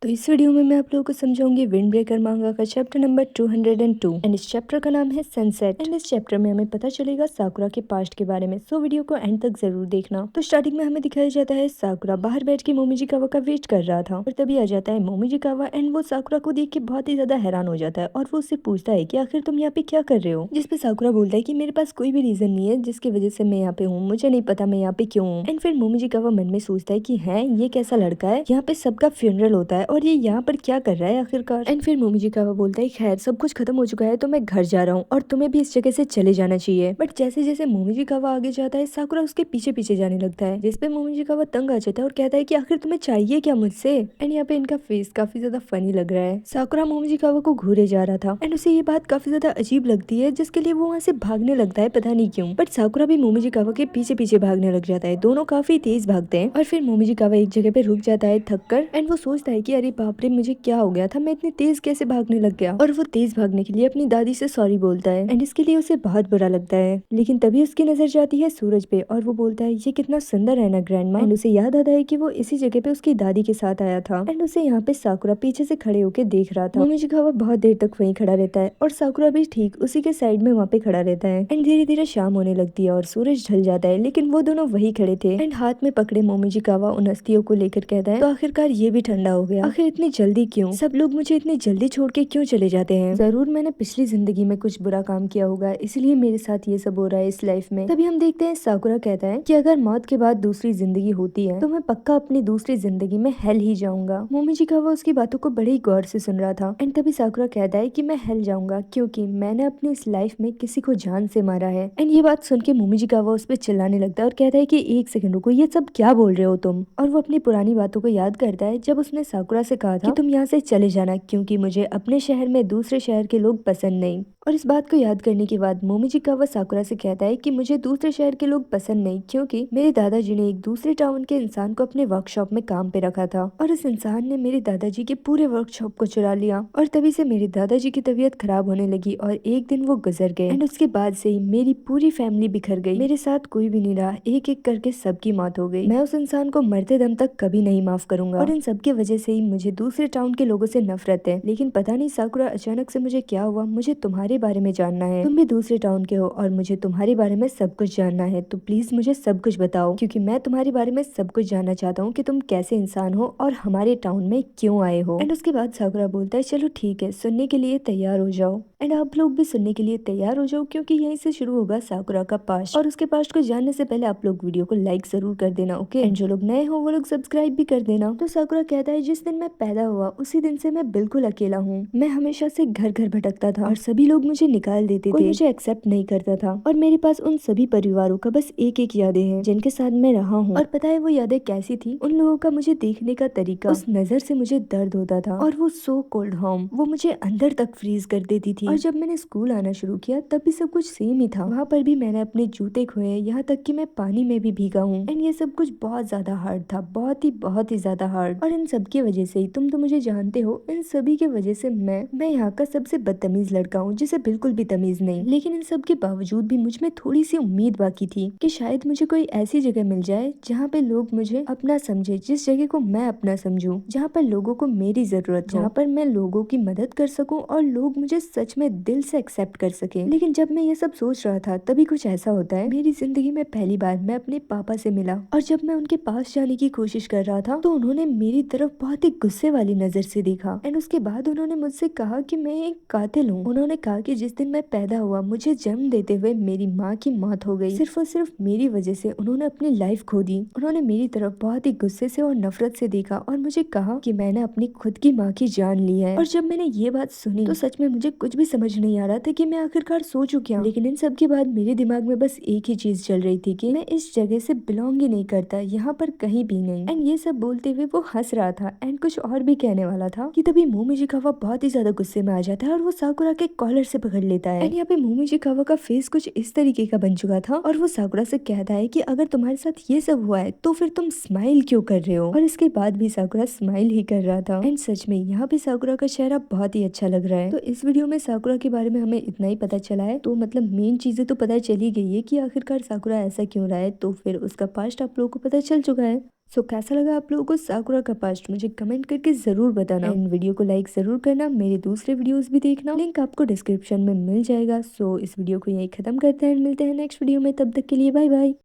तो इस वीडियो में मैं आप लोगों को समझाऊंगी विंड ब्रेकर मांगा का चैप्टर नंबर 202 एंड इस चैप्टर का नाम है सनसेट। एंड इस चैप्टर में हमें पता चलेगा साकुरा के पास्ट के बारे में, सो वीडियो को एंड तक जरूर देखना। तो स्टार्टिंग में हमें दिखाया जाता है साकुरा बाहर बैठ के मोमिजिकावा का वेट कर रहा था और तभी आ जाता है मोमिजिकावा एंड वो साकुरा को देख के बहुत ही ज्यादा हैरान हो जाता है और वो उससे पूछता है कि आखिर तुम यहाँ पे क्या कर रहे हो, जिसपे साकुरा बोलता है कि मेरे पास कोई भी रीजन नहीं है जिसकी वजह से मैं यहाँ पे हूँ, मुझे नहीं पता मैं यहाँ पे क्यों हूँ। एंड फिर मोमिजिकावा मन में सोचता है कि है ये कैसा लड़का है, यहाँ पे सबका फ्यूनरल होता है और ये यहाँ पर क्या कर रहा है आखिरकार। एंड फिर मोमिजिकावा बोलता है खैर सब कुछ खत्म हो चुका है तो मैं घर जा रहा हूँ और तुम्हें भी इस जगह से चले जाना चाहिए। बट जैसे जैसे मोमिजिकावा आगे जाता है साकुरा उसके पीछे पीछे जाने लगता है, जिसपे मोमिजिकावा तंग आ जाता है और कहता है कि आखिर तुम्हें चाहिए क्या मुझसे। एंड यहाँ पे इनका फेस काफी ज्यादा फनी लग रहा है। साकुरा मोमिजिकावा को घूरे जा रहा था एंड उसे ये बात काफी ज्यादा अजीब लगती है जिसके लिए वो वहाँ से भागने लगता है, पता नहीं क्यों। बट साकुरा भी मोमिजिकावा के पीछे पीछे भागने लग जाता है, दोनों काफी तेज भागते हैं। और फिर मोमिजिकावा एक जगह पे रुक जाता है थक कर एंड वो सोचता है कि अरे बाप रे मुझे क्या हो गया था, मैं इतनी तेज कैसे भागने लग गया। और वो तेज भागने के लिए अपनी दादी से सॉरी बोलता है एंड इसके लिए उसे बहुत बुरा लगता है। लेकिन तभी उसकी नजर जाती है सूरज पे और वो बोलता है ये कितना सुंदर है ना ग्रैंडमा। एंड उसे याद आता है कि वो इसी जगह पे उसकी दादी के साथ आया था एंड उसे यहाँ पे साकुरा पीछे से खड़े होके देख रहा था। मोमिजिकावा बहुत देर तक वहीं खड़ा रहता है और साकुरा भी ठीक उसी के साइड में वहाँ पे खड़ा रहता है। एंड धीरे धीरे शाम होने लगती है और सूरज ढल जाता है, लेकिन वो दोनों वही खड़े थे एंड हाथ में पकड़े मोमिजिकावा उन अस्थियों को लेकर कहता है तो आखिरकार ये भी ठंडा हो गया, आखिर इतनी जल्दी क्यों, सब लोग मुझे इतनी जल्दी छोड़ के क्यों चले जाते हैं। जरूर मैंने पिछली जिंदगी में कुछ बुरा काम किया होगा इसलिए मेरे साथ ये सब हो रहा है इस लाइफ में। तभी हम देखते हैं साकुरा कहता है कि अगर मौत के बाद दूसरी जिंदगी होती है तो मैं पक्का अपनी दूसरी जिंदगी में हेल ही जाऊंगा। मोमिजिकावा उसकी बातों को बड़े ही गौर से सुन रहा था एंड तभी साकुरा कहता है कि मैं हेल जाऊंगा क्योंकि मैंने अपनी इस लाइफ में किसी को जान से मारा है। एंड ये बात सुन के मोमिजिकावा उस पर चिल्लाने लगता है और कहता है कि एक सेकंड रुको, ये सब क्या बोल रहे हो तुम। और वो अपनी पुरानी बातों को याद करता है जब उसने साकुरा से कहा था कि तुम यहाँ से चले जाना क्योंकि मुझे अपने शहर में दूसरे शहर के लोग पसंद नहीं। और इस बात को याद करने के बाद मोमिजिकावा साकुरा से कहता है कि मुझे दूसरे शहर के लोग पसंद नहीं क्योंकि मेरे दादाजी ने एक दूसरे टाउन के इंसान को अपने वर्कशॉप में काम पे रखा था और इस इंसान ने मेरे दादाजी के पूरे वर्कशॉप को चुरा लिया और तभी से मेरे दादाजी की तबीयत खराब होने लगी और एक दिन वो गुजर गए एंड उसके बाद से ही मेरी पूरी फैमिली बिखर गई, मेरे साथ कोई भी नहीं रहा, एक एक करके सबकी मौत हो गई। मैं उस इंसान को मरते दम तक कभी नहीं माफ करूंगा और इन सब की वजह से ही मुझे दूसरे टाउन के लोगों से नफरत है। लेकिन पता नहीं साकुरा अचानक से मुझे क्या हुआ, मुझे तुम्हारे बारे में जानना है, तुम भी दूसरे टाउन के हो और मुझे तुम्हारे बारे में सब कुछ जानना है, तो प्लीज मुझे सब कुछ बताओ क्योंकि मैं तुम्हारे बारे में सब कुछ जानना चाहता हूँ कि तुम कैसे इंसान हो और हमारे टाउन में क्यों आए हो। एंड उसके बाद साकुरा बोलता है चलो ठीक है, सुनने के लिए तैयार हो जाओ एंड आप लोग भी सुनने के लिए तैयार हो जाओ क्योंकि यहीं से शुरू होगा साकुरा का पास्ट। और उसके पास्ट को जानने से पहले आप लोग वीडियो को लाइक जरूर कर देना, ओके। एंड जो लोग नए हो वो लोग सब्सक्राइब भी कर देना। तो साकुरा कहता है जिस दिन मैं पैदा हुआ उसी दिन से मैं बिल्कुल अकेला हूँ, मैं हमेशा से घर घर भटकता था और सभी लोग मुझे निकाल देते थे, कोई मुझे एक्सेप्ट नहीं करता था और मेरे पास उन सभी परिवारों का बस एक एक यादें हैं जिनके साथ मैं रहा हूँ। और पता है वो यादें कैसी थी, उन लोगों का मुझे देखने का तरीका, उस नजर से मुझे दर्द होता था और वो सो कोल्ड होम वो मुझे अंदर तक फ्रीज कर देती थी। और जब मैंने स्कूल आना शुरू किया तब भी सब कुछ सेम ही था, वहाँ पर भी मैंने अपने जूते खोए, यहाँ तक कि मैं पानी में भी भीगा हूँ एंड ये सब कुछ बहुत ज्यादा हार्ड था, बहुत ही ज्यादा हार्ड। और इन सब की वजह से ही तुम तो मुझे जानते हो, इन सभी के वजह से मैं यहाँ का सबसे बदतमीज लड़का हूँ जिसे बिल्कुल भी तमीज नहीं। लेकिन इन सब के बावजूद भी मुझ में थोड़ी सी उम्मीद बाकी थी कि शायद मुझे कोई ऐसी जगह मिल जाए जहाँ पे लोग मुझे अपना समझे, जिस जगह को मैं अपना समझूं, जहाँ पर लोगों को मेरी जरूरत हो, जहाँ पर मैं लोगों की मदद कर सकूं और लोग मुझे सच में दिल से एक्सेप्ट कर सके। लेकिन जब मैं ये सब सोच रहा था तभी कुछ ऐसा होता है, मेरी जिंदगी में पहली बार मैं अपने पापा से मिला और जब मैं उनके पास जाने की कोशिश कर रहा था तो उन्होंने मेरी तरफ बहुत ही गुस्से वाली नजर से देखा एंड उसके बाद उन्होंने मुझसे कहा कि मैं एक कातिल हूँ। उन्होंने कहा कि जिस दिन मैं पैदा हुआ मुझे जन्म देते हुए मेरी माँ की मौत हो गई, सिर्फ और सिर्फ मेरी वजह से उन्होंने अपनी लाइफ खो दी। उन्होंने मेरी तरफ बहुत ही गुस्से से और नफरत से देखा और मुझे कहा कि मैंने अपनी खुद की माँ की जान ली है। और जब मैंने ये बात सुनी तो सच में मुझे कुछ भी समझ नहीं आ रहा था कि मैं आखिरकार सोचूं क्या। लेकिन इन सब के बाद मेरे दिमाग में बस एक ही चीज चल रही थी कि मैं इस जगह से बिलोंग ही नहीं करता, यहाँ पर कहीं भी नहीं। एंड ये सब बोलते हुए वो हंस रहा था एंड कुछ और भी कहने वाला था कि तभी मोमिजिकावा बहुत ही ज्यादा गुस्से में आ जाता है और वो साकुरा के कॉलर से पकड़ लेता है। एंड यहाँ पे मोमिजिकावा का फेस कुछ इस तरीके का बन चुका था और वो साकुरा से कहता है कि अगर तुम्हारे साथ ये सब हुआ है तो फिर तुम स्माइल क्यों कर रहे हो। और इसके बाद भी साकुरा स्माइल ही कर रहा था एंड सच में यहाँ पे साकुरा का चेहरा बहुत ही अच्छा लग रहा है। तो इस वीडियो में साकुरा के बारे में हमें इतना ही पता चला है, तो मतलब मेन चीजें तो पता चली गई है कि आखिरकार साकुरा ऐसा क्यों रहा है, तो फिर उसका पास्ट आप लोगों को पता चल चुका है। सो कैसा लगा आप लोगों को साकुरा का पास्ट मुझे कमेंट करके जरूर बताना एंड वीडियो को लाइक जरूर करना। मेरे दूसरे वीडियोस भी देखना, लिंक आपको डिस्क्रिप्शन में मिल जाएगा। सो इस वीडियो को यहीं खत्म करते हैं, मिलते हैं नेक्स्ट वीडियो में, तब तक के लिए बाय बाय।